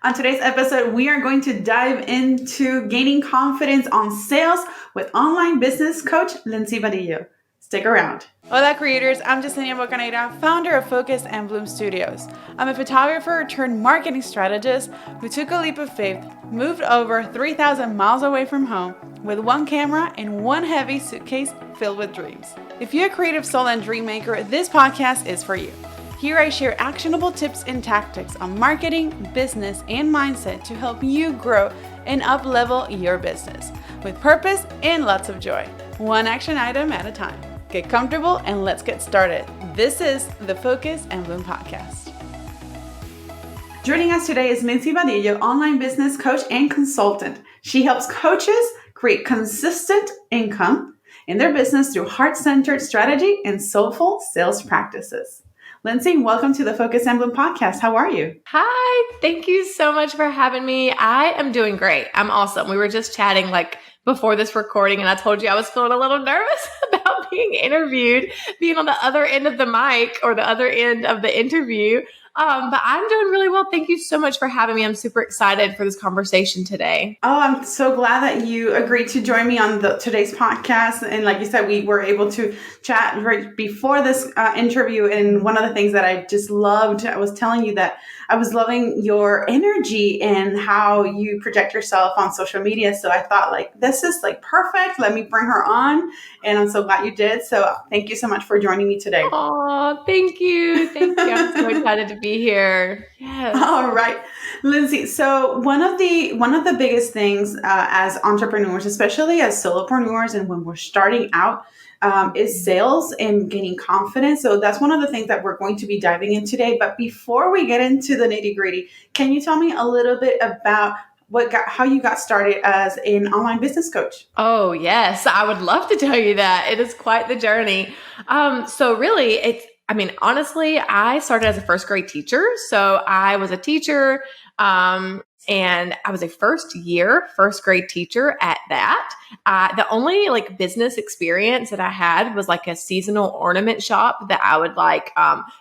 On today's episode, we are going to dive into gaining confidence on sales with online business coach Lindsey Badillo. Stick around. Hola creators, I'm Yesenia Bocaneira, founder of Focus and Bloom Studios. I'm a photographer turned marketing strategist who took a leap of faith, moved over 3,000 miles away from home with one camera and one heavy suitcase filled with dreams. If you're a creative soul and dream maker, this podcast is for you. Here I share actionable tips and tactics on marketing, business, and mindset to help you grow and up-level your business with purpose and lots of joy, one action item at a time. Get comfortable and let's get started. This is the Focus and Bloom podcast. Joining us today is Lindsey Badillo, online business coach and consultant. She helps coaches create consistent income in their business through heart-centered strategy and soulful sales practices. Lindsey, welcome to the Focus and Bloom podcast. How are you? Hi, thank you so much for having me. I am doing great. I'm awesome. We were just chatting before this recording, and I told you I was feeling a little nervous about being interviewed, being on the other end of the mic or the other end of the interview. But I'm doing really well. Thank you so much for having me. I'm super excited for this conversation today. Oh, I'm so glad that you agreed to join me on today's podcast. And like you said, we were able to chat right before this interview. And one of the things that I just loved, I was telling you that I was loving your energy and how you project yourself on social media. So I thought this is perfect. Let me bring her on. And I'm so glad you did. So thank you so much for joining me today. Oh, thank you. Thank you. I'm so excited to be here. Yes. All right, Lindsey. So one of the biggest things as entrepreneurs, especially as solopreneurs, and when we're starting out, is sales and gaining confidence. So that's one of the things that we're going to be diving in today. But before we get into the nitty gritty, can you tell me a little bit about how you got started as an online business coach? Oh, yes. I would love to tell you that. It is quite the journey. So really, honestly, I started as a first grade teacher. So I was a teacher, and I was a first grade teacher at that. The only business experience that I had was a seasonal ornament shop that I would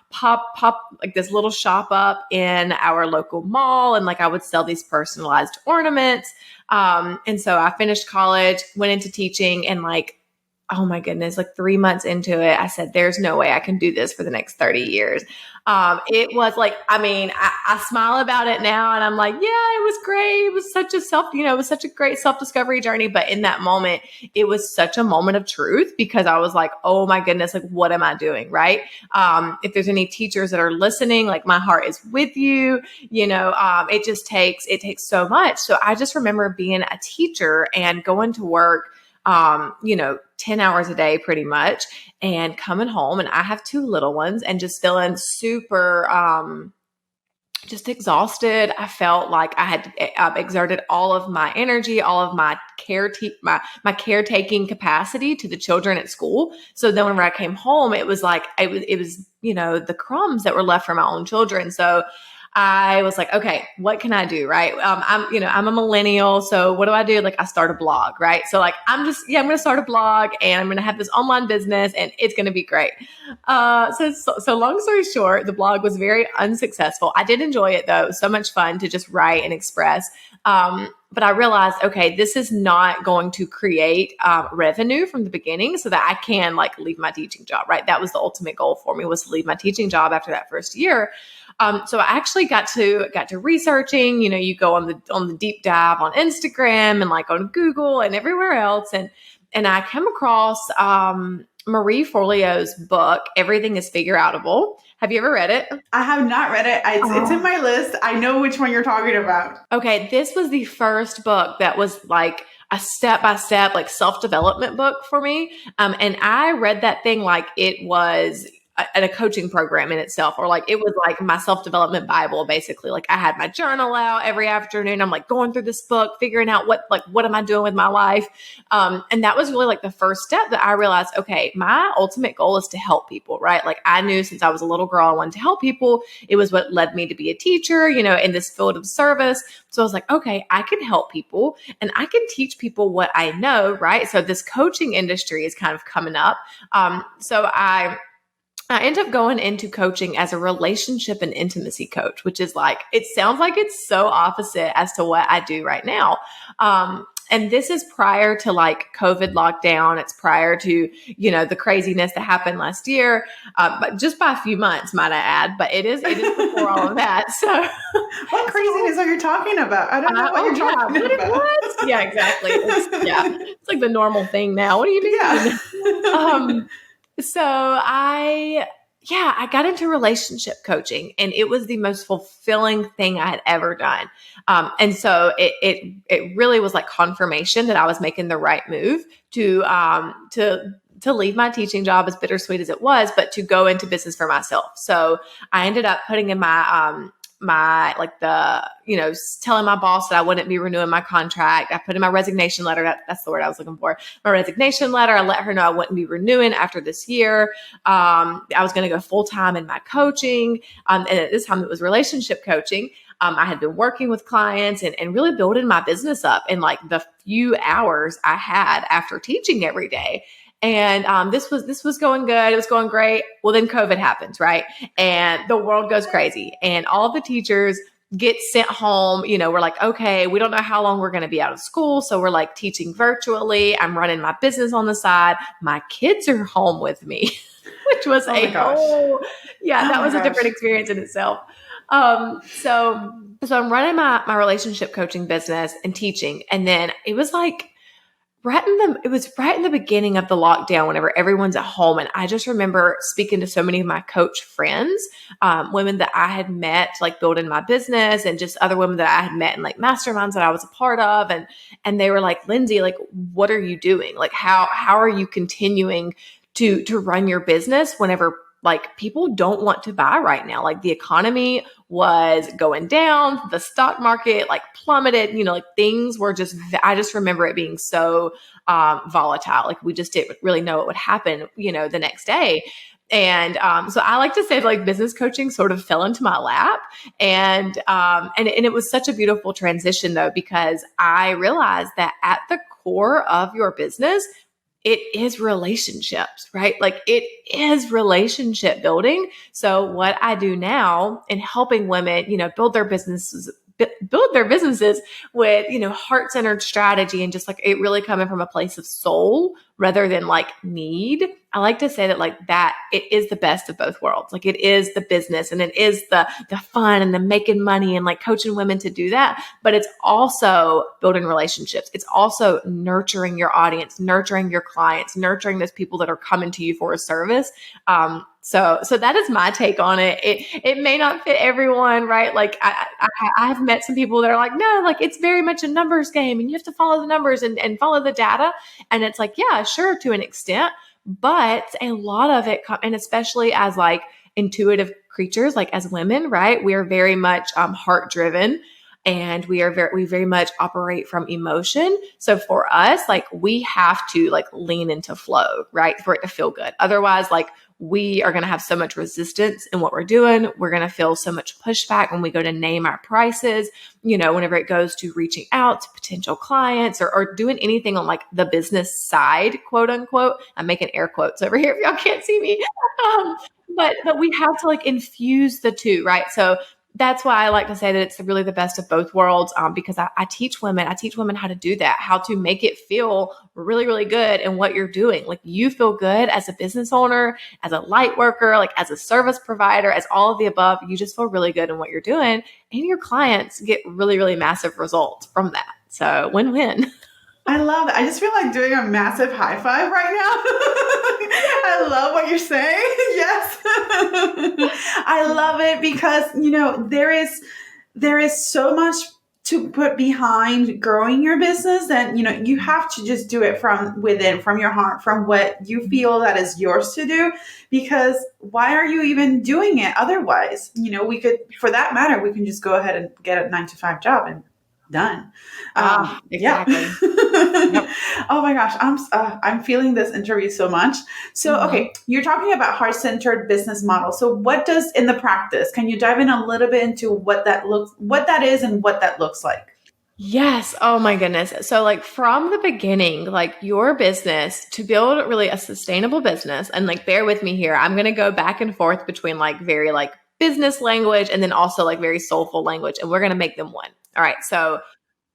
pop this little shop up in our local mall. And I would sell these personalized ornaments. And so I finished college, went into teaching, and oh my goodness, 3 months into it, I said, there's no way I can do this for the next 30 years. It was I smile about it now and I'm yeah, it was great. It was such a great self-discovery journey. But in that moment, it was such a moment of truth because I was oh my goodness, what am I doing? Right. If there's any teachers that are listening, my heart is with you, it takes so much. So I just remember being a teacher and going to work 10 hours a day pretty much, and coming home, and I have 2 little ones, and just feeling super, just exhausted. I felt like I had exerted all of my energy, all of my my caretaking capacity to the children at school. So then whenever I came home, it was it was the crumbs that were left for my own children. So I was okay, what can I do? Right. I'm a millennial. So what do? I start a blog, right? So I'm going to start a blog and I'm going to have this online business and it's going to be great. So long story short, the blog was very unsuccessful. I did enjoy it though. It was so much fun to just write and express. But I realized, okay, this is not going to create revenue from the beginning so that I can leave my teaching job, right? That was the ultimate goal for me, was to leave my teaching job after that first year. So I actually got to researching, you go on the deep dive on Instagram and on Google and everywhere else. And I came across Marie Forleo's book, Everything is Figure Outable. Have you ever read it? I have not read it. It's in my list. I know which one you're talking about. Okay. This was the first book that was a step-by-step, self-development book for me. And I read that thing it was a coaching program in itself, or it was my self-development Bible, basically. I had my journal out every afternoon. I'm going through this book, figuring out what am I doing with my life? And that was really the first step that I realized, okay, my ultimate goal is to help people, right? I knew since I was a little girl, I wanted to help people. It was what led me to be a teacher, in this field of service. So I was okay, I can help people and I can teach people what I know, right? So this coaching industry is kind of coming up. So I I ended up going into coaching as a relationship and intimacy coach, which is like, it sounds like it's so opposite as to what I do right now. And this is prior to like COVID lockdown. It's prior to, the craziness that happened last year, but just by a few months, might I add, but it is before all of that. So what craziness are you talking about? I don't know what you're talking about. What? Yeah, exactly. It's like the normal thing now. What do you mean? Yeah. So I got into relationship coaching, and it was the most fulfilling thing I had ever done. And so it really was like confirmation that I was making the right move to leave my teaching job, as bittersweet as it was, but to go into business for myself. So I ended up putting in telling my boss that I wouldn't be renewing my contract. I put in my resignation letter. That's the word I was looking for. My resignation letter. I let her know I wouldn't be renewing after this year. I was going to go full time in my coaching. And at this time it was relationship coaching. I had been working with clients and really building my business up in like the few hours I had after teaching every day. And this was going good. It was going great. Well, then COVID happens, right? And the world goes crazy. And all the teachers get sent home. We're like, okay, we don't know how long we're going to be out of school. So we're like teaching virtually. I'm running my business on the side. My kids are home with me, which was that was a different experience in itself. So I'm running my relationship coaching business and teaching. And then it was like, it was right in the beginning of the lockdown, whenever everyone's at home. And I just remember speaking to so many of my coach friends, women that I had met, like building my business, and just other women that I had met in like masterminds that I was a part of. And they were like, Lindsey, like, what are you doing? Like, how are you continuing to run your business whenever like people don't want to buy right now? Like the economy was going down, the stock market like plummeted, like things were I just remember it being so volatile. Like we just didn't really know what would happen, the next day. And so I like to say like business coaching sort of fell into my lap. And it was such a beautiful transition though, because I realized that at the core of your business, it is relationships, right? Like it is relationship building. So what I do now in helping women, build their businesses with, heart-centered strategy and just like it really coming from a place of soul rather than like need. I like to say that like that it is the best of both worlds. Like it is the business and it is the fun and the making money and like coaching women to do that. But it's also building relationships. It's also nurturing your audience, nurturing your clients, nurturing those people that are coming to you for a service. So that is my take on it. It may not fit everyone, right? Like I have met some people that are like, no, like it's very much a numbers game and you have to follow the numbers and follow the data. And it's like, yeah, sure, to an extent, but a lot of it, and especially as like intuitive creatures, like as women, right? We are very much heart driven. And we very much operate from emotion. So for us, like we have to like lean into flow, right? For it to feel good. Otherwise, like we are going to have so much resistance in what we're doing. We're going to feel so much pushback when we go to name our prices, whenever it goes to reaching out to potential clients or doing anything on like the business side, quote unquote. I'm making air quotes over here if y'all can't see me. But we have to like infuse the two, right? So that's why I like to say that it's really the best of both worlds, because I teach women how to do that, how to make it feel really, really good in what you're doing. Like you feel good as a business owner, as a light worker, like as a service provider, as all of the above. You just feel really good in what you're doing, and your clients get really, really massive results from that. So win-win. I love it. I just feel like doing a massive high five right now. I love what you're saying. Yes. I love it because, there is so much to put behind growing your business that, you have to just do it from within, from your heart, from what you feel that is yours to do, because why are you even doing it otherwise? We could, for that matter, we can just go ahead and get a 9-to-5 job and done. Exactly. Yep. Oh my gosh, I'm feeling this interview so much. So, okay, you're talking about heart-centered business model. So, what does in the practice? Can you dive in a little bit into what that is and what that looks like? Yes. Oh my goodness. So like from the beginning, like your business to build really a sustainable business, and like bear with me here, I'm going to go back and forth between like very like business language and then also like very soulful language, and we're going to make them one. All right. So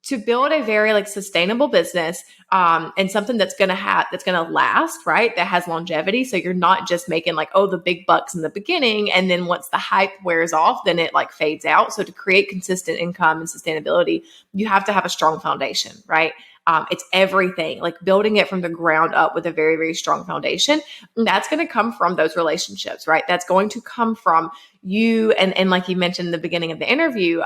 to build a very like sustainable business, and something that's going to last, right? That has longevity. So you're not just making like, oh, the big bucks in the beginning. And then once the hype wears off, then it like fades out. So to create consistent income and sustainability, you have to have a strong foundation, right? It's everything, like building it from the ground up with a very, very strong foundation. And that's going to come from those relationships, right? That's going to come from you. And like you mentioned in the beginning of the interview,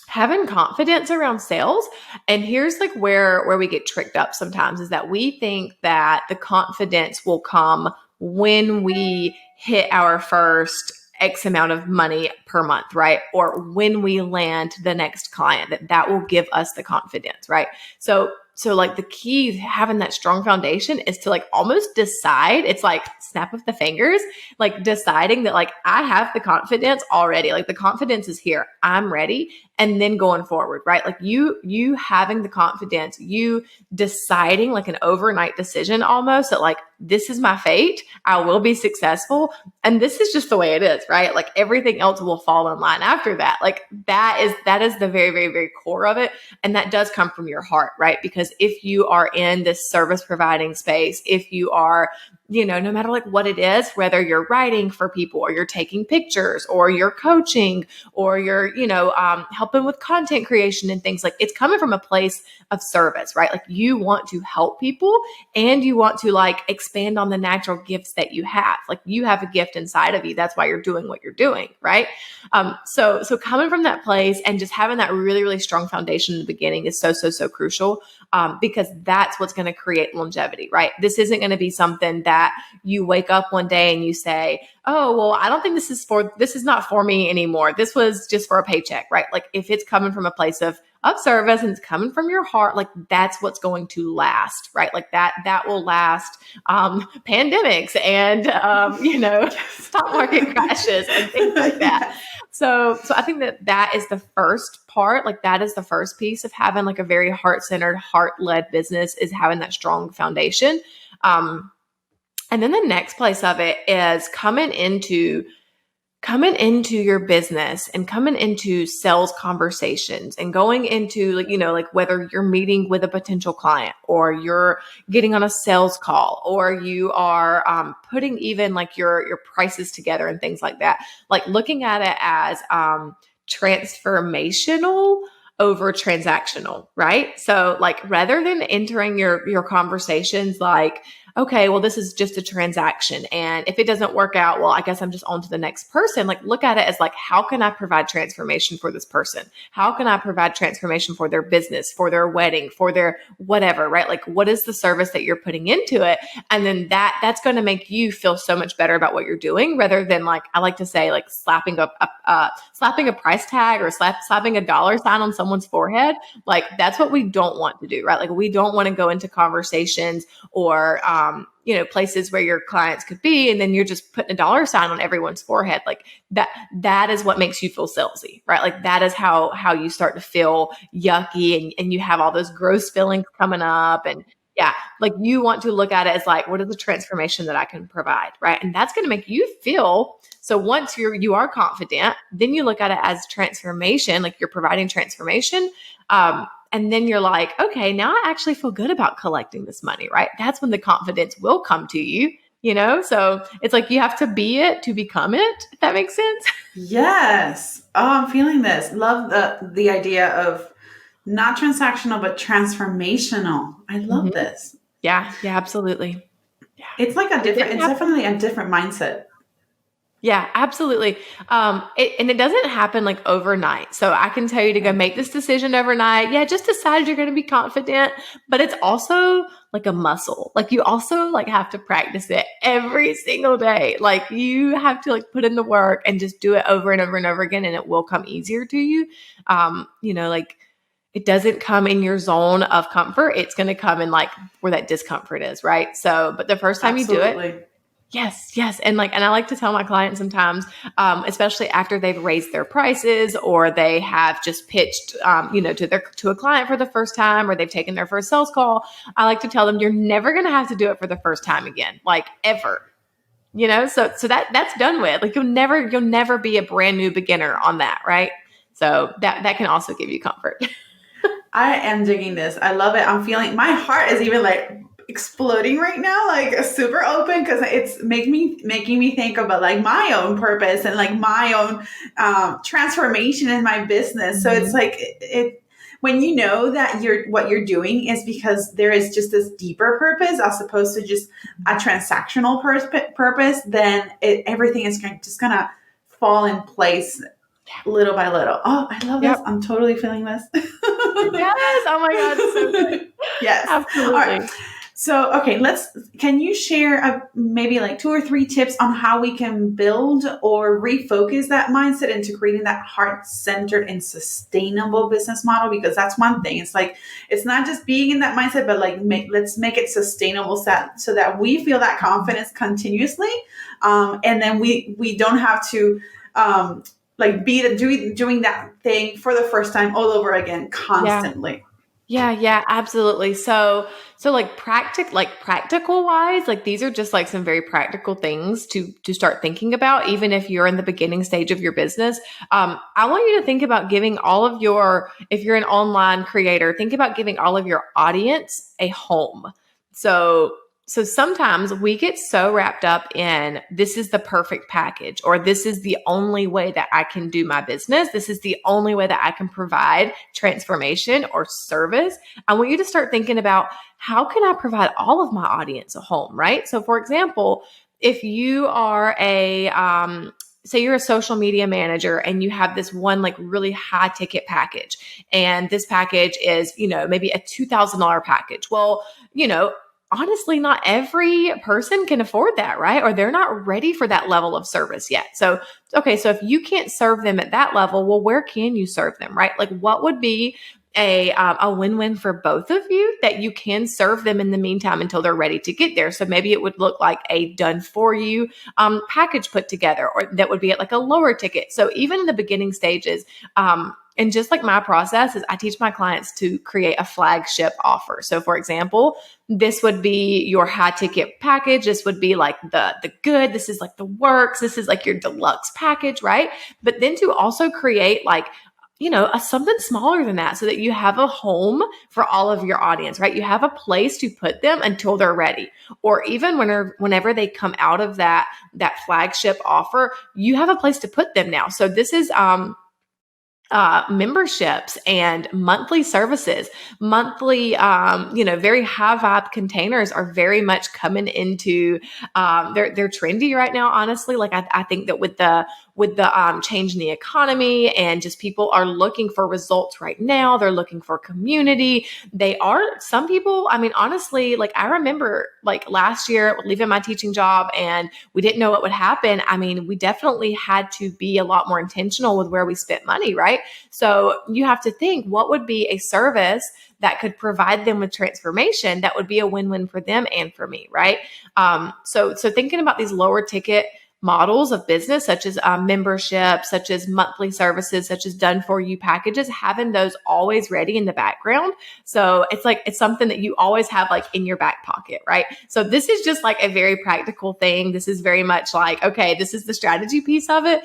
having confidence around sales. And here's like where we get tricked up sometimes, is that we think that the confidence will come when we hit our first X amount of money per month, right? Or when we land the next client, that will give us the confidence, right? So like the key to having that strong foundation is to like almost decide, it's like snap of the fingers, like deciding that like I have the confidence already. Like the confidence is here. I'm ready. And then going forward, right? Like you having the confidence, you deciding like an overnight decision almost that like, this is my fate. I will be successful. And this is just the way it is, right? Like everything else will fall in line after that. Like that is the very, very, very core of it. And that does come from your heart, right? Because if you are in this service providing space, if you are, no matter like what it is, whether you're writing for people or you're taking pictures or you're coaching or you're, helping with content creation and things, like it's coming from a place of service, right? Like you want to help people and you want to like expand on the natural gifts that you have. Like you have a gift inside of you. That's why you're doing what you're doing, right? So coming from that place and just having that really, really strong foundation in the beginning is so, so, so crucial, because that's what's going to create longevity, right? This isn't going to be something that you wake up one day and you say, oh, well, I don't think this is not for me anymore. This was just for a paycheck, right? Like if it's coming from a place of service and it's coming from your heart, like that's what's going to last, right? Like that will last, pandemics and, stock market crashes and things like that. So I think that is the first part. Like that is the first piece of having like a very heart-centered, heart-led business, is having that strong foundation. And then the next place of it is coming into your business and coming into sales conversations and going into like whether you're meeting with a potential client or you're getting on a sales call or you are putting even like your prices together and things like that, like looking at it as transformational over transactional, right? So like rather than entering your conversations like, okay, well, this is just a transaction. And if it doesn't work out, well, I guess I'm just on to the next person. Like look at it as like, how can I provide transformation for this person? How can I provide transformation for their business, for their wedding, for their whatever, right? Like what is the service that you're putting into it? And then that's going to make you feel so much better about what you're doing, rather than like, I like to say like slapping a price tag or slapping a dollar sign on someone's forehead. Like that's what we don't want to do, right? Like we don't want to go into conversations or, places where your clients could be, and then you're just putting a dollar sign on everyone's forehead. Like that is what makes you feel salesy, right? Like that is how you start to feel yucky and you have all those gross feelings coming up. And yeah, like you want to look at it as like, what is the transformation that I can provide, right? And that's going to make you feel. So once you are confident, then you look at it as transformation, like you're providing transformation. And then you're like, okay, now I actually feel good about collecting this money, right? That's when the confidence will come to you, So it's like you have to be it to become it, if that makes sense. Yes. Oh, I'm feeling this. Love the idea of not transactional, but transformational. I love this. Yeah, absolutely. Yeah. It's like it's definitely a different mindset. Yeah, absolutely. It doesn't happen like overnight. So I can tell you to go make this decision overnight. Yeah, just decide you're going to be confident, but it's also like a muscle. Like you also like have to practice it every single day. Like you have to like put in the work and just do it over and over and over again, and it will come easier to you. Like it doesn't come in your zone of comfort. It's going to come in like where that discomfort is, right? So, but the first time you do it, Yes, yes. And I like to tell my clients sometimes, especially after they've raised their prices or they have just pitched, to a client for the first time, or they've taken their first sales call. I like to tell them, you're never going to have to do it for the first time again, like ever. So that's done with. Like you'll never be a brand new beginner on that, right? So that can also give you comfort. I am digging this. I love it. I'm feeling my heart is even like exploding right now, like super open, because it's making me think about like my own purpose and like my own transformation in my business. So it's like it when you know that what you're doing is because there is just this deeper purpose as opposed to just a transactional purpose, then everything is just gonna fall in place little by little. Oh, I love this. Yep. I'm totally feeling this. Yes. Oh my God. It's so good. Yes. Absolutely. All right. So, okay, can you share maybe like 2 or 3 tips on how we can build or refocus that mindset into creating that heart-centered and sustainable business model? Because that's one thing. It's like, it's not just being in that mindset, but like, let's make it sustainable so that we feel that confidence continuously. And then we don't have to, like doing that thing for the first time all over again constantly. Yeah, absolutely. So like practical wise, like these are just like some very practical things to start thinking about, even if you're in the beginning stage of your business. I want you to think about giving all of if you're an online creator, think about giving all of your audience a home. So sometimes we get so wrapped up in this is the perfect package, or this is the only way that I can do my business. This is the only way that I can provide transformation or service. I want you to start thinking about, how can I provide all of my audience a home, right? So for example, if you are say you're a social media manager and you have this one like really high ticket package, and this package is, maybe a $2,000 package. Well, honestly, not every person can afford that, right? Or they're not ready for that level of service yet. So if you can't serve them at that level, well, where can you serve them, right? Like what would be a win-win for both of you that you can serve them in the meantime until they're ready to get there. So maybe it would look like a done for you package put together, or that would be at like a lower ticket. So even in the beginning stages, and just like my process is, I teach my clients to create a flagship offer. So for example, this would be your high ticket package. This would be like the good. This is like the works. This is like your deluxe package, right? But then to also create like, something smaller than that, so that you have a home for all of your audience, right? You have a place to put them until they're ready. Or even whenever they come out of that flagship offer, you have a place to put them now. So this is, memberships and monthly services, monthly, very high vibe containers are very much coming into, they're trendy right now, honestly. Like I think that with the change in the economy, and just people are looking for results right now. They're looking for community. Some people, I mean, honestly, like I remember like last year leaving my teaching job and we didn't know what would happen. I mean, we definitely had to be a lot more intentional with where we spent money, right? So you have to think, what would be a service that could provide them with transformation that would be a win-win for them and for me, right? So thinking about these lower ticket models of business, such as membership, such as monthly services, such as done for you packages, having those always ready in the background. So it's something that you always have like in your back pocket, right? So this is just like a very practical thing. This is very much like, okay, this is the strategy piece of it,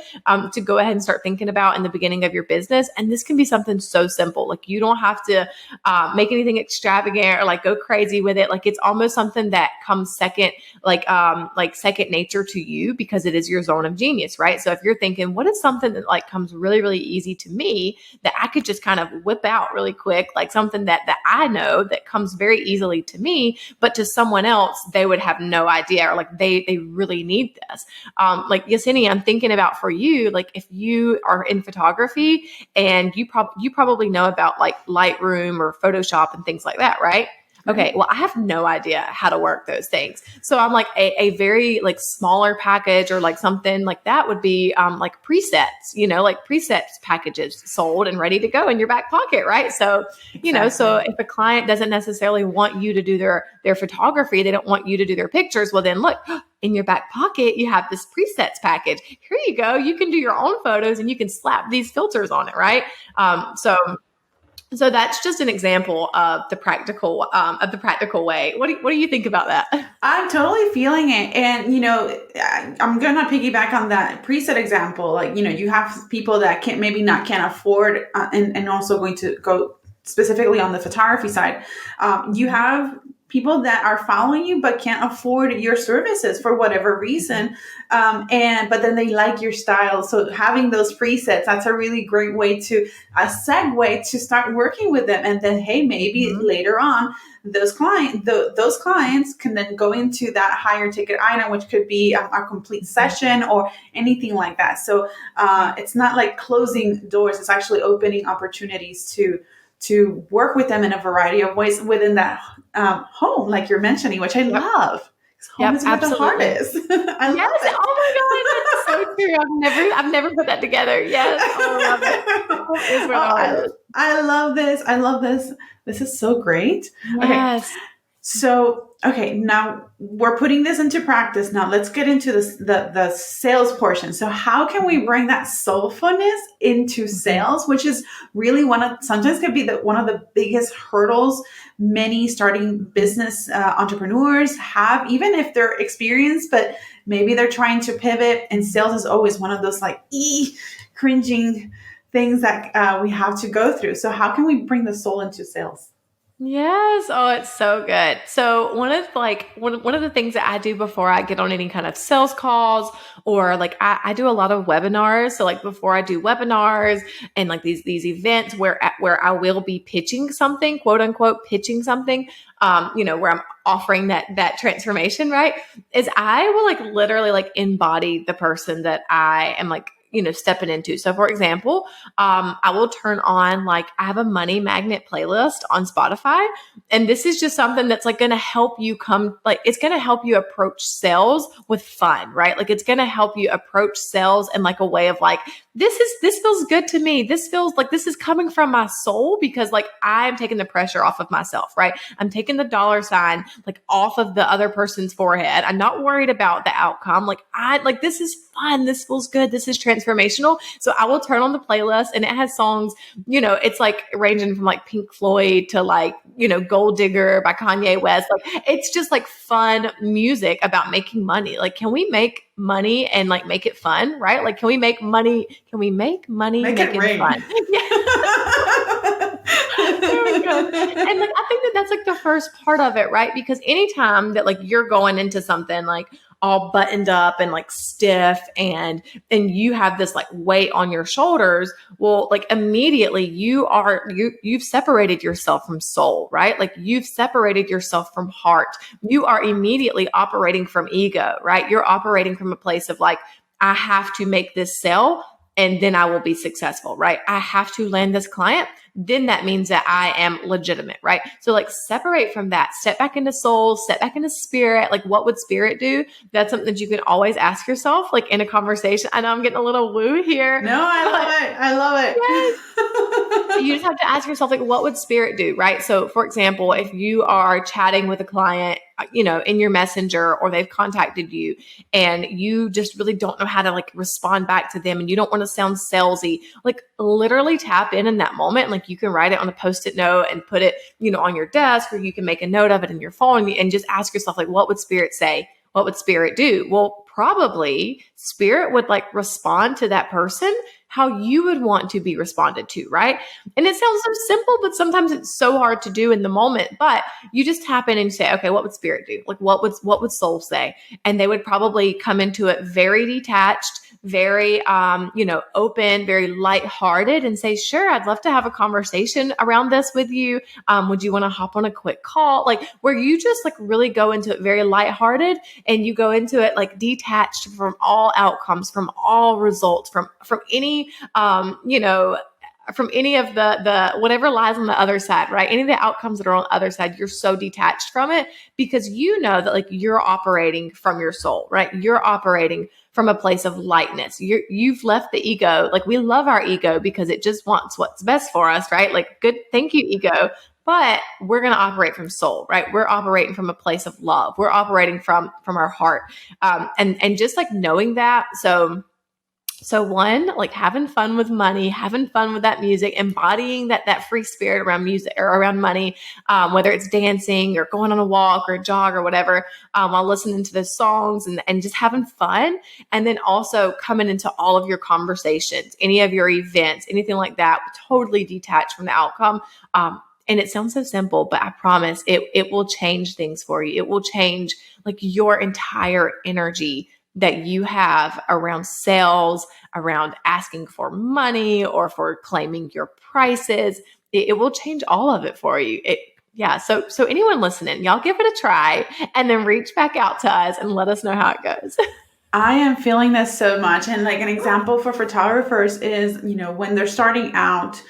to go ahead and start thinking about in the beginning of your business. And this can be something so simple. Like you don't have to make anything extravagant or like go crazy with it. Like it's almost something that comes second, like second nature to you, because it is your zone of genius, right? So if you're thinking, what is something that like comes really, really easy to me that I could just kind of whip out really quick, like something that I know that comes very easily to me, but to someone else, they would have no idea, or like they really need this. Like Yesenia, I'm thinking about for you, like if you are in photography and you probably know about like Lightroom or Photoshop and things like that, right? Okay, well, I have no idea how to work those things. So I'm like a very like smaller package or like something like that would be like presets, like presets packages sold and ready to go in your back pocket, right? So, so if a client doesn't necessarily want you to do their photography, they don't want you to do their pictures, well then look, in your back pocket, you have this presets package. Here you go. You can do your own photos and you can slap these filters on it, right? So that's just an example of the practical way. What do you think about that? I'm totally feeling it. And, I'm going to piggyback on that preset example. Like, you have people that can't afford and also going to go specifically on the photography side. You have people that are following you but can't afford your services for whatever reason, but then they like your style. So having those presets, that's a really great way to a segue to start working with them. And then, hey, maybe later on those clients can then go into that higher ticket item, which could be a complete session or anything like that. So it's not like closing doors, it's actually opening opportunities to work with them in a variety of ways within that home, like you're mentioning, which I love. Home is where the heart is. I love it. Oh my God, that's so true. I've never put that together. Yes, oh, I love it. Home is where the heart is. I love this. I love this. This is so great. Yes. Okay. So, now we're putting this into practice. Now let's get into the sales portion. So how can we bring that soulfulness into sales, which is really sometimes could be one of the biggest hurdles many starting business entrepreneurs have, even if they're experienced, but maybe they're trying to pivot, and sales is always one of those like cringing things that we have to go through. So how can we bring the soul into sales? Yes. Oh, it's so good. So one of the things that I do before I get on any kind of sales calls, or like I do a lot of webinars. So like before I do webinars and like these events where I will be pitching something, quote unquote, pitching something, where I'm offering that transformation, right? Is I will like literally like embody the person that I am like, stepping into. So for example, I will turn on, like, I have a money magnet playlist on Spotify. And this is just something that's like going to help you it's going to help you approach sales with fun, right? Like it's going to help you approach sales in like a way of like, this feels good to me. This feels like this is coming from my soul, because like I'm taking the pressure off of myself, right? I'm taking the dollar sign like off of the other person's forehead. I'm not worried about the outcome. Like this is fun. This feels good. This is transformational. So I will turn on the playlist, and it has songs, it's like ranging from like Pink Floyd to like, Gold Digger by Kanye West. Like it's just like fun music about making money. Like, can we make money and like make it fun, right? Like, can we make money? Can we make money making it fun? There we go. And like, I think that's like the first part of it, right? Because anytime that like you're going into something like all buttoned up and like stiff and you have this like weight on your shoulders, well, like immediately you've separated yourself from soul, right? Like you've separated yourself from heart. You are immediately operating from ego, right? You're operating from a place of like, I have to make this sale and then I will be successful, right? I have to land this client. Then that means that I am legitimate, right? So like separate from that, step back into soul, step back into spirit. Like what would spirit do? That's something that you can always ask yourself, like in a conversation. I know I'm getting a little woo here. No, I love it. Yes. You just have to ask yourself, like, what would spirit do, right? So for example, if you are chatting with a client, in your messenger, or they've contacted you and you just really don't know how to like respond back to them, and you don't want to sound salesy, like literally tap in that moment. Like you can write it on a Post-it note and put it, on your desk, or you can make a note of it in your phone and just ask yourself, like, what would spirit say? What would spirit do? Well, probably spirit would like respond to that person how you would want to be responded to, right? And it sounds so simple, but sometimes it's so hard to do in the moment. But you just tap in and say, okay, what would spirit do? Like what would soul say? And they would probably come into it very detached, very open, very lighthearted, and say, sure, I'd love to have a conversation around this with you. Would you want to hop on a quick call? Like where you just like really go into it very lighthearted, and you go into it like detached from all outcomes, from all results, from any any of the whatever lies on the other side, right? Any of the outcomes that are on the other side, you're so detached from it because you know that like you're operating from your soul, right? You're operating from a place of lightness. You've left the ego. Like we love our ego because it just wants what's best for us, right? Like good, thank you, ego. But we're going to operate from soul, right? We're operating from a place of love. We're operating from our heart. And just like knowing that. So one, like having fun with money, having fun with that music, embodying that free spirit around music or around money, whether it's dancing or going on a walk or a jog or whatever, while listening to those songs and just having fun. And then also coming into all of your conversations, any of your events, anything like that, totally detached from the outcome. And it sounds so simple, but I promise it will change things for you. It will change like your entire energy that you have around sales, around asking for money or for claiming your prices. It will change all of it for you. So anyone listening, y'all give it a try and then reach back out to us and let us know how it goes. I am feeling this so much. And like an example for photographers is, when they're starting out,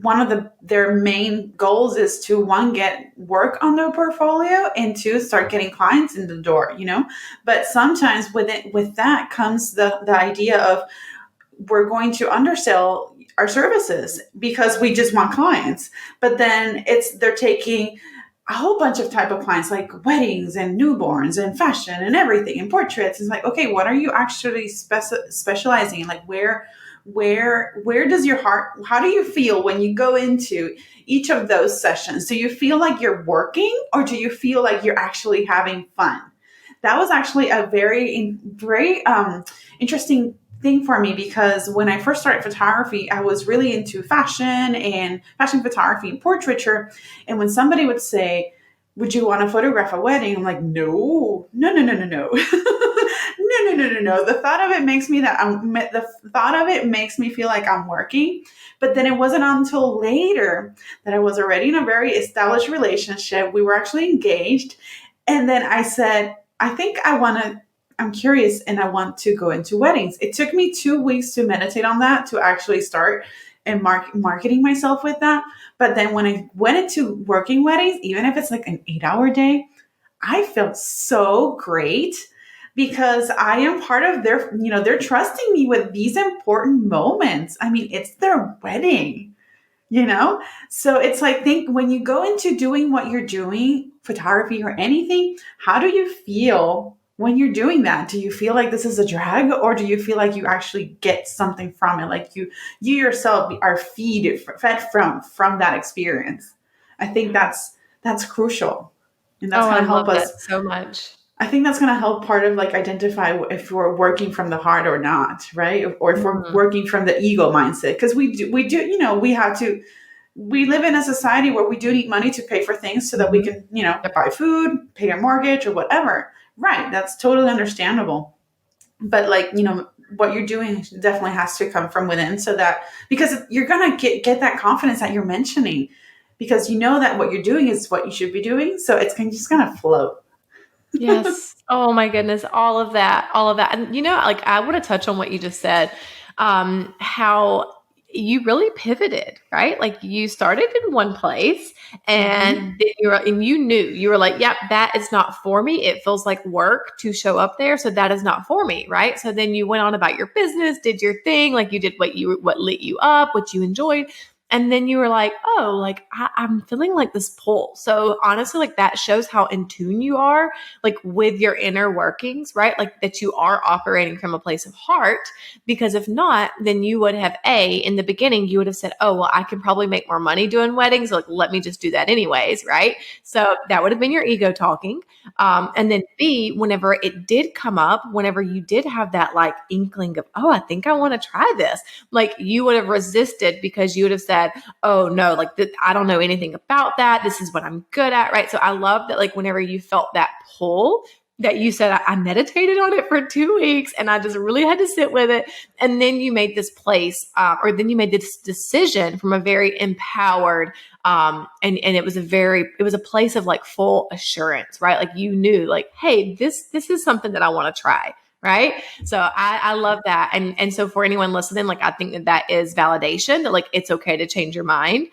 one of their main goals is to one, get work on their portfolio, and two, start getting clients in the door, But sometimes with that comes the idea of we're going to undersell our services because we just want clients. But then they're taking a whole bunch of type of clients like weddings and newborns and fashion and everything and portraits. It's like, okay, what are you actually specializing in? Like where does your heart, how do you feel when you go into each of those sessions? Do you feel like you're working or do you feel like you're actually having fun? That was actually a very, very interesting thing for me because when I first started photography, I was really into fashion photography and portraiture. And when somebody would say, would you want to photograph a wedding? I'm like, no. No. The thought of it makes me feel like I'm working. But then it wasn't until later that I was already in a very established relationship. We were actually engaged. And then I said, I'm curious and I want to go into weddings. It took me 2 weeks to meditate on that, to actually start and marketing myself with that. But then when I went into working weddings, even if it's like an 8-hour day, I felt so great because I am part of they're trusting me with these important moments. I mean, it's their wedding. So it's like, think when you go into doing what you're doing, photography or anything, how do you feel when you're doing that? Do you feel like this is a drag or do you feel like you actually get something from it? Like you yourself are fed from that experience. I think that's crucial. And that's going to help us that so much. I think that's going to help part of like identify if we're working from the heart or not, right? Or if we're working from the ego mindset, because we do, we live in a society where we do need money to pay for things so that we can, buy food, pay our mortgage or whatever. Right. That's totally understandable. But like, what you're doing definitely has to come from within because you're going to get that confidence that you're mentioning because you know that what you're doing is what you should be doing. So it's just going to float. Yes. Oh my goodness. All of that. And like I want to touch on what you just said, how you really pivoted, right? Like you started in one place and then you were like, yep, that is not for me. It feels like work to show up there. So that is not for me. Right. So then you went on about your business, did your thing. Like you did what lit you up, what you enjoyed. And then you were like, oh, like I'm feeling like this pull. So honestly, like that shows how in tune you are, like with your inner workings, right? Like that you are operating from a place of heart. Because if not, then you would have in the beginning, you would have said, oh, well, I can probably make more money doing weddings. Like, let me just do that anyways, right? So that would have been your ego talking. And then B, whenever it did come up, whenever you did have that like inkling of, oh, I think I want to try this, like you would have resisted because you would have said, oh no, like I don't know anything about that. This is what I'm good at. Right. So I love that, like, whenever you felt that pull that you said, I meditated on it for 2 weeks and I just really had to sit with it. And then you made this then you made this decision from a very empowered, and it was a place of like full assurance, right? Like you knew like, hey, this is something that I want to try. Right. So I love that. And so for anyone listening, like, I think that that is validation that like, it's okay to change your mind.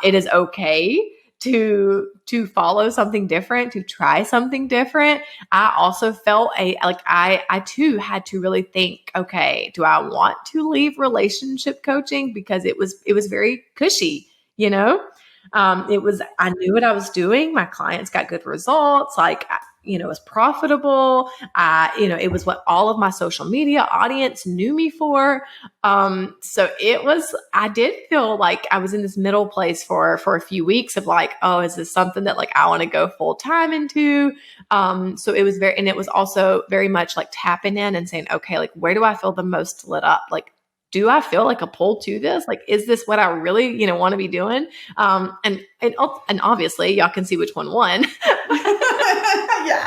It is okay to follow something different, to try something different. I also felt I too had to really think, okay, do I want to leave relationship coaching? Because it was very cushy, you know? I knew what I was doing. My clients got good results. It was profitable. It was what all of my social media audience knew me for. So I did feel like I was in this middle place for a few weeks of like, oh, is this something that like I want to go full time into? So and it was also very much like tapping in and saying, okay, like, where do I feel the most lit up? Like, do I feel like a pull to this? Like, is this what I really, want to be doing? And obviously y'all can see which one won. Yeah.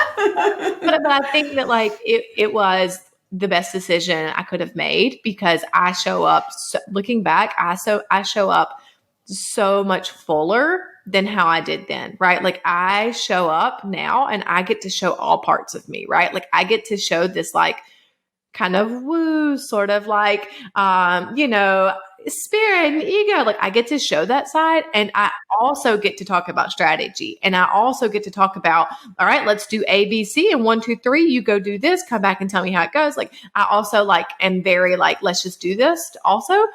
But I think that like it was the best decision I could have made because I show up, looking back, I show up so much fuller than how I did then, right? Like, I show up now and I get to show all parts of me, right? Like, I get to show this like kind of woo, sort of like, spirit and ego. Like, I get to show that side. And I also get to talk about strategy. And I also get to talk about, all right, let's do A, B, C, and 1, 2, 3, you go do this, come back and tell me how it goes. Like, I also like am very like, let's just do this also.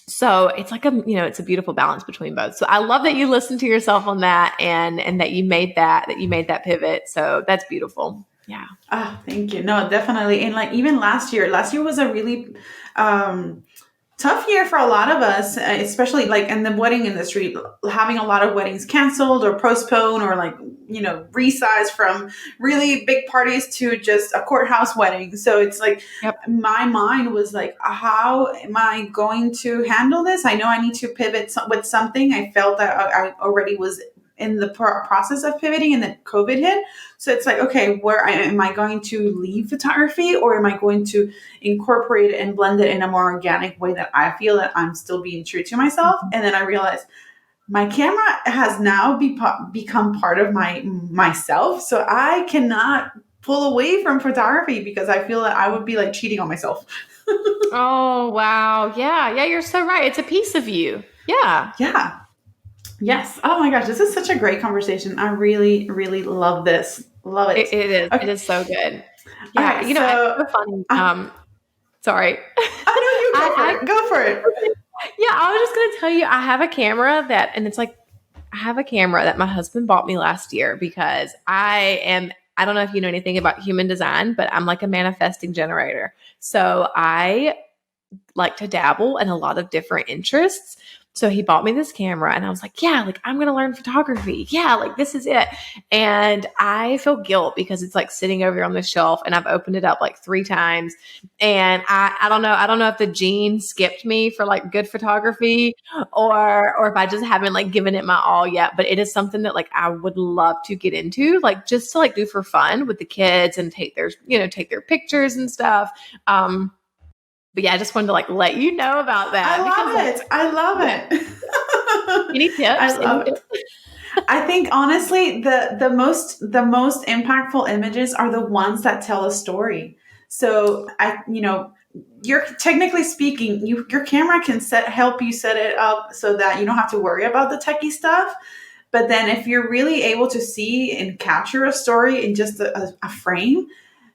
So it's like it's a beautiful balance between both. So I love that you listened to yourself on that and that you made that pivot. So that's beautiful. Yeah. Oh, thank you. No, definitely. And like even last year was a really tough year for a lot of us, especially like in the wedding industry, having a lot of weddings canceled or postponed or like, resized from really big parties to just a courthouse wedding. So it's like, Yep. my mind was like, how am I going to handle this? I know I need to pivot with something. I felt that I already was in the process of pivoting and then COVID hit. So it's like, okay, am I going to leave photography or am I going to incorporate it and blend it in a more organic way that I feel that I'm still being true to myself? And then I realized my camera has now become part of myself. So I cannot pull away from photography because I feel that I would be like cheating on myself. Oh, wow. Yeah. Yeah. You're so right. It's a piece of you. Yeah. Yeah. Yes. Oh my gosh, this is such a great conversation. I really, really love this. Love it. It is. Okay. It is so good. Yeah. Right, It's so funny. Sorry. I know, you go for it. Go for it. Yeah, I was just going to tell you, I have a camera I have a camera that my husband bought me last year because I don't know if you know anything about human design, but I'm like a manifesting generator. So I like to dabble in a lot of different interests. So he bought me this camera and I was like, yeah, like I'm going to learn photography. Yeah, like this is it. And I feel guilt because it's like sitting over here on the shelf and I've opened it up like 3 times. And I don't know. I don't know if the gene skipped me for like good photography or if I just haven't like given it my all yet. But it is something that like I would love to get into, like just to like do for fun with the kids and take their pictures and stuff. But yeah, I just wanted to like let you know about that. I love it. Any tips? I love it. I think honestly, the most impactful images are the ones that tell a story. So you're technically speaking, your camera can help you set it up so that you don't have to worry about the techie stuff. But then if you're really able to see and capture a story in just a frame,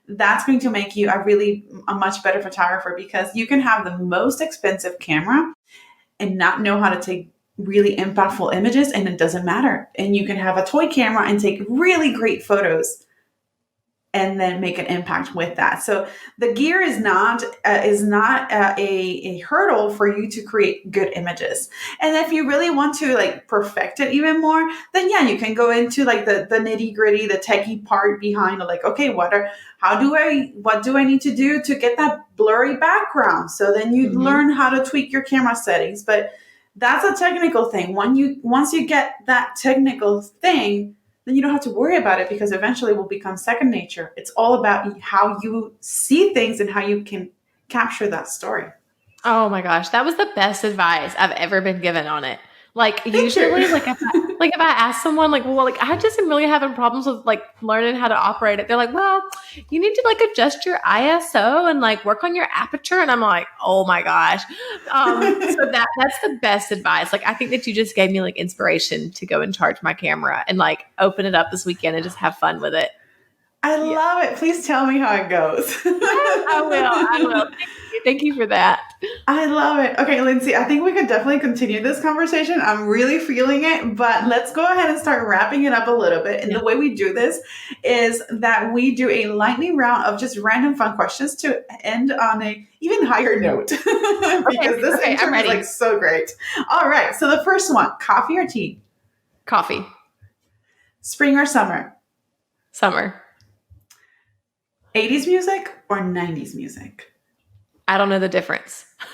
that's going to make you a much better photographer because you can have the most expensive camera and not know how to take really impactful images and it doesn't matter. And you can have a toy camera and take really great photos and then make an impact with that. So the gear is not a hurdle for you to create good images. And if you really want to like perfect it even more, then yeah, you can go into like the nitty gritty, the techie part behind like, okay, what do I need to do to get that blurry background? So then you learn how to tweak your camera settings. But that's a technical thing. Once you get that technical thing, then you don't have to worry about it because eventually it will become second nature. It's all about how you see things and how you can capture that story. Oh my gosh, that was the best advice I've ever been given on it. Like usually, if I ask someone like, well, like I just am really having problems with like learning how to operate it. They're like, well, you need to like adjust your ISO and like work on your aperture. And I'm like, oh my gosh. So that's the best advice. Like, I think that you just gave me like inspiration to go and charge my camera and like open it up this weekend and just have fun with it. I love it. Please tell me how it goes. Yes, I will. Thank you for that. I love it. Okay, Lindsey, I think we could definitely continue this conversation. I'm really feeling it, but let's go ahead and start wrapping it up a little bit. And the way we do this is that we do a lightning round of just random fun questions to end on a even higher note because this interview is like so great. All right. So the first one, coffee or tea? Coffee. Spring or summer? Summer. 80s music or 90s music? I don't know the difference. I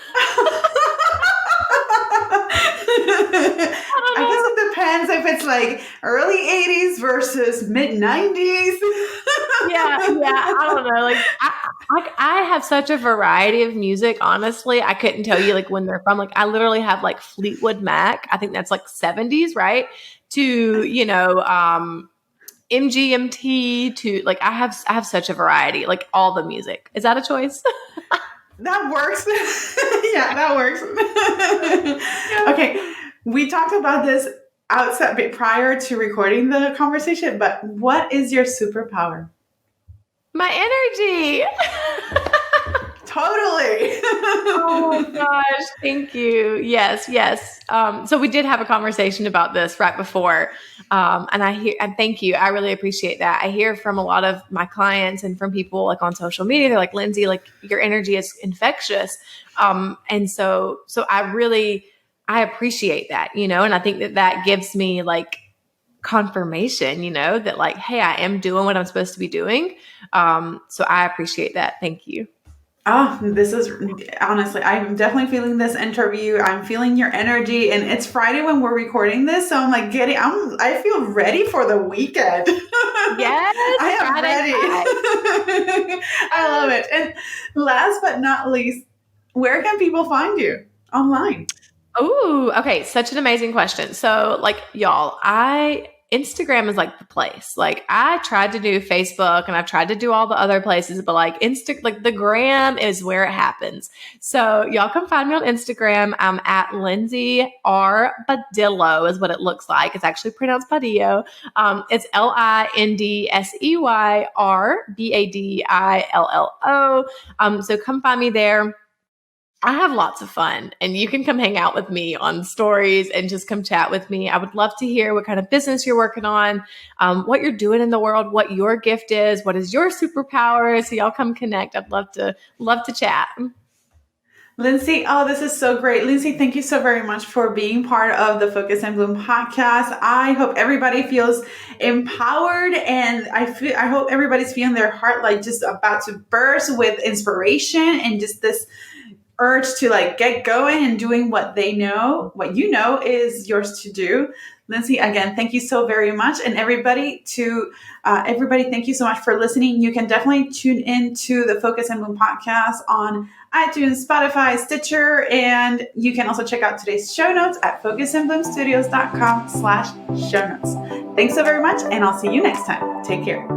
guess it depends if it's like early 80s versus mid 90s. yeah. I don't know. Like I have such a variety of music. Honestly, I couldn't tell you like when they're from. Like I literally have like Fleetwood Mac. I think that's like 70s, right? To MGMT to like I have such a variety, like all the music. Is that a choice? That works. Yeah, that works. Okay. We talked about this outside prior to recording the conversation, but what is your superpower? My energy. Totally. Oh my gosh. Thank you. Yes. So we did have a conversation about this right before. And thank you. I really appreciate that. I hear from a lot of my clients and from people like on social media, they're like, Lindsey, like your energy is infectious. And so I appreciate that, and I think that gives me like confirmation, that like, hey, I am doing what I'm supposed to be doing. So I appreciate that. Thank you. Oh, this is honestly, I'm definitely feeling this interview. I'm feeling your energy, and it's Friday when we're recording this. So I'm like I feel ready for the weekend. Yes. I am ready. I love it. And last but not least, where can people find you online? Oh, okay. Such an amazing question. So like y'all, Instagram is like the place. Like I tried to do Facebook and I've tried to do all the other places, but like the gram is where it happens. So y'all can find me on Instagram. I'm at Lindsey R. Badillo is what it looks like. It's actually pronounced Badillo. It's LindseyRBadillo. So come find me there. I have lots of fun and you can come hang out with me on stories and just come chat with me. I would love to hear what kind of business you're working on, what you're doing in the world, what your gift is, what is your superpower. So y'all come connect. I'd love to chat. Lindsey, oh, this is so great. Lindsey, thank you so very much for being part of the Focus and Bloom podcast. I hope everybody feels empowered, and I hope everybody's feeling their heart like just about to burst with inspiration and just this urge to like get going and doing what you know is yours to do. Lindsey, again, thank you so very much. And everybody, thank you so much for listening. You can definitely tune into the Focus and Bloom podcast on iTunes, Spotify, Stitcher, and you can also check out today's show notes at focusandbloomstudios.com/show notes. Thanks so very much, and I'll see you next time. Take care.